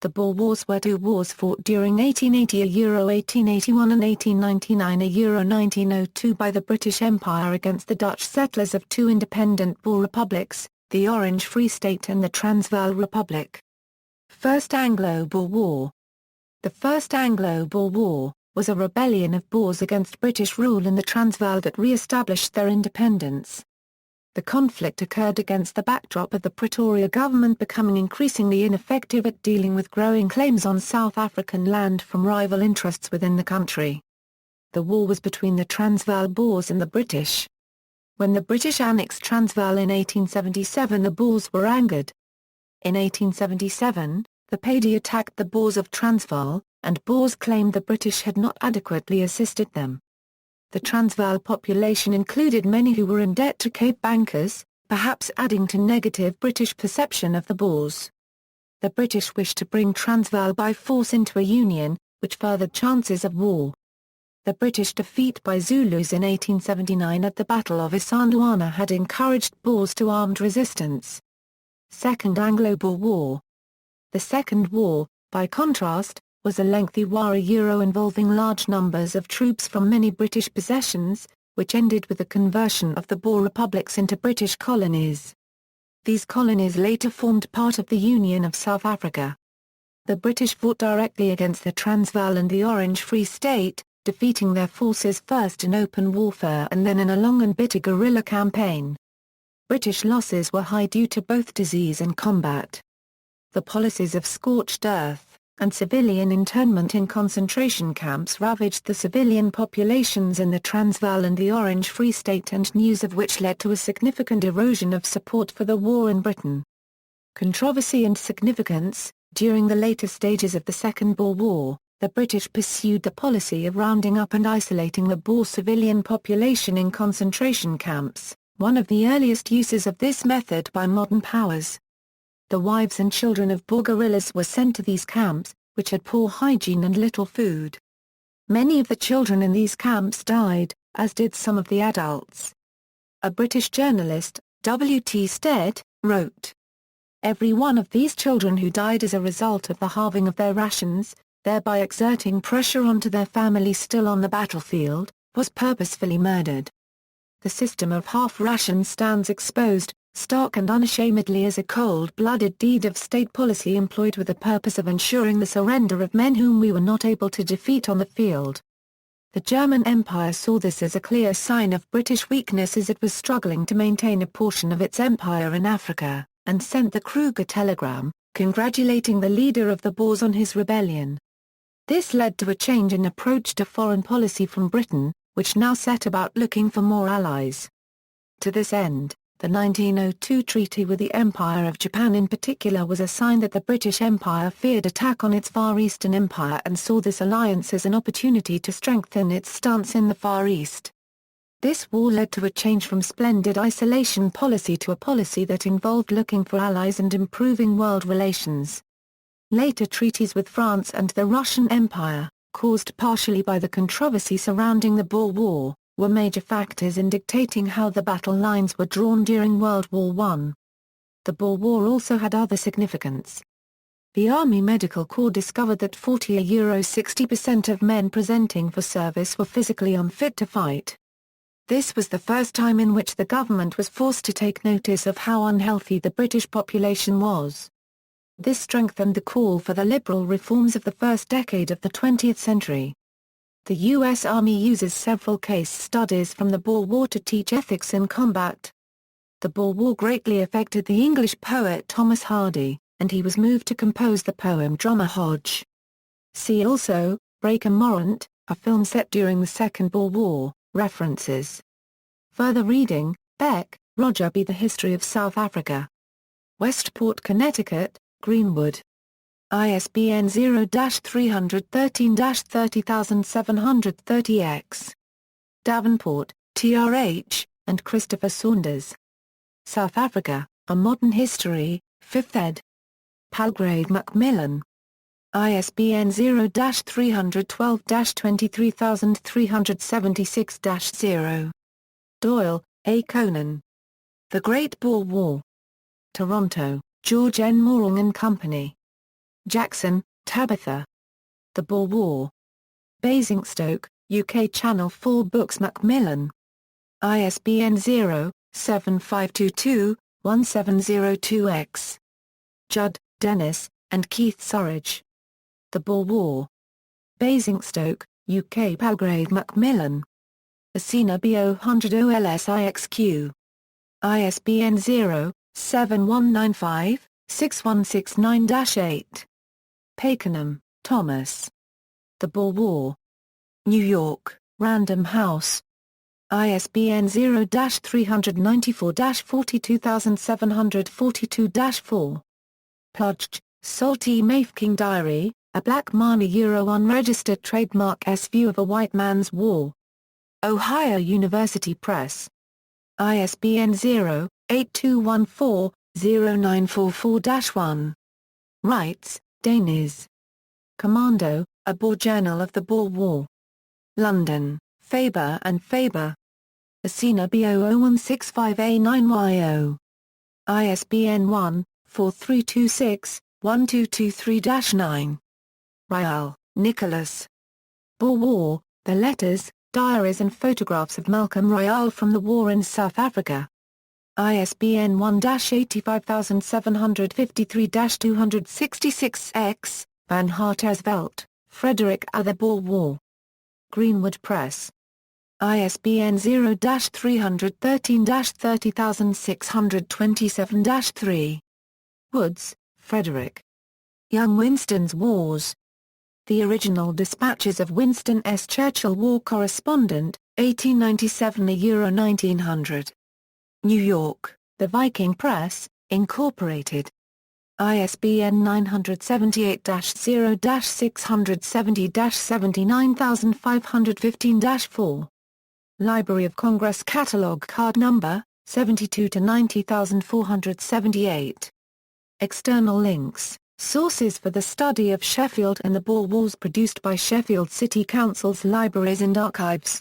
The Boer Wars were two wars fought during 1880 1881 and 1899 1902 by the British Empire against the Dutch settlers of two independent Boer republics, the Orange Free State and the Transvaal Republic. First Anglo-Boer War. The First Anglo-Boer War was a rebellion of Boers against British rule in the Transvaal that re-established their independence. The conflict occurred against the backdrop of the Pretoria government becoming increasingly ineffective at dealing with growing claims on South African land from rival interests within the country. The war was between the Transvaal Boers and the British. When the British annexed Transvaal in 1877, the Boers were angered. In 1877, the Padie attacked the Boers of Transvaal, and Boers claimed the British had not adequately assisted them. The Transvaal population included many who were in debt to Cape bankers, perhaps adding to negative British perception of the Boers. The British wished to bring Transvaal by force into a union, which furthered chances of war. The British defeat by Zulus in 1879 at the Battle of Isandlwana had encouraged Boers to armed resistance. Second Anglo-Boer War. The Second War, by contrast, was a lengthy war involving large numbers of troops from many British possessions, which ended with the conversion of the Boer republics into British colonies. These colonies later formed part of the Union of South Africa. The British fought directly against the Transvaal and the Orange Free State, defeating their forces first in open warfare and then in a long and bitter guerrilla campaign. British losses were high due to both disease and combat. The policies of scorched earth and civilian internment in concentration camps ravaged the civilian populations in the Transvaal and the Orange Free State, and news of which led to a significant erosion of support for the war in Britain. Controversy and significance. During the later stages of the Second Boer War, the British pursued the policy of rounding up and isolating the Boer civilian population in concentration camps, one of the earliest uses of this method by modern powers. The wives and children of Boer guerrillas were sent to these camps, which had poor hygiene and little food. Many of the children in these camps died, as did some of the adults. A British journalist, W. T. Stead, wrote, "Every one of these children who died as a result of the halving of their rations, thereby exerting pressure onto their families still on the battlefield, was purposefully murdered." The system of half rations stands exposed, stark and unashamedly, as a cold-blooded deed of state policy employed with the purpose of ensuring the surrender of men whom we were not able to defeat on the field. The German Empire saw this as a clear sign of British weakness as it was struggling to maintain a portion of its empire in Africa, and sent the Kruger telegram, congratulating the leader of the Boers on his rebellion. This led to a change in approach to foreign policy from Britain, which now set about looking for more allies. To this end, the 1902 treaty with the Empire of Japan in particular was a sign that the British Empire feared attack on its Far Eastern Empire and saw this alliance as an opportunity to strengthen its stance in the Far East. This war led to a change from splendid isolation policy to a policy that involved looking for allies and improving world relations. Later treaties with France and the Russian Empire, caused partially by the controversy surrounding the Boer War, were major factors in dictating how the battle lines were drawn during World War I. The Boer War also had other significance. The Army Medical Corps discovered that 60% of men presenting for service were physically unfit to fight. This was the first time in which the government was forced to take notice of how unhealthy the British population was. This strengthened the call for the liberal reforms of the first decade of the 20th century. The U.S. Army uses several case studies from the Boer War to teach ethics in combat. The Boer War greatly affected the English poet Thomas Hardy, and he was moved to compose the poem Drummer Hodge. See also, Breaker Morant, a film set during the Second Boer War. References. Further reading, Beck, Roger B. The History of South Africa. Westport, Connecticut, Greenwood. ISBN 0-313-30730-X. Davenport, T.R.H., and Christopher Saunders. South Africa, A Modern History, 5th ed. Palgrave Macmillan. ISBN 0-312-23376-0. Doyle, A. Conan. The Great Boer War. Toronto, George N. Moorong and Company. Jackson, Tabitha. The Boer War. Basingstoke, UK Channel 4 Books Macmillan. ISBN 0-7522-1702-X. Judd, Dennis, and Keith Surridge. The Boer War. Basingstoke, UK Palgrave Macmillan. Asina B000 OLSIXQ. ISBN 0-7195-6169-8. Pakenham, Thomas. The Boer War. New York, Random House. ISBN 0-394-42742-4. Plodge, Salty Mafeking Diary, A Black Mani Unregistered Trademark S View of a White Man's War. Ohio University Press. ISBN 0-8214-0944-1. Wrights, Danis. Commando, A Boer Journal of the Boer War. London, Faber and Faber. Asina B00165A9YO. ISBN 1-4326-1223-9. Ryall, Nicholas. Boer War, The Letters, Diaries and Photographs of Malcolm Ryall from the War in South Africa. ISBN 1-85753-266-X, Van Hartersveld, Frederick A. The Boer War. Greenwood Press. ISBN 0-313-30627-3. Woods, Frederick. Young Winston's Wars. The Original Dispatches of Winston S. Churchill War Correspondent, 1897–1900. New York, The Viking Press, Incorporated. ISBN 978-0-670-79515-4. Library of Congress Catalogue Card Number, 72–90,478. External links, sources for the study of Sheffield and the Boer Wars produced by Sheffield City Council's Libraries and Archives.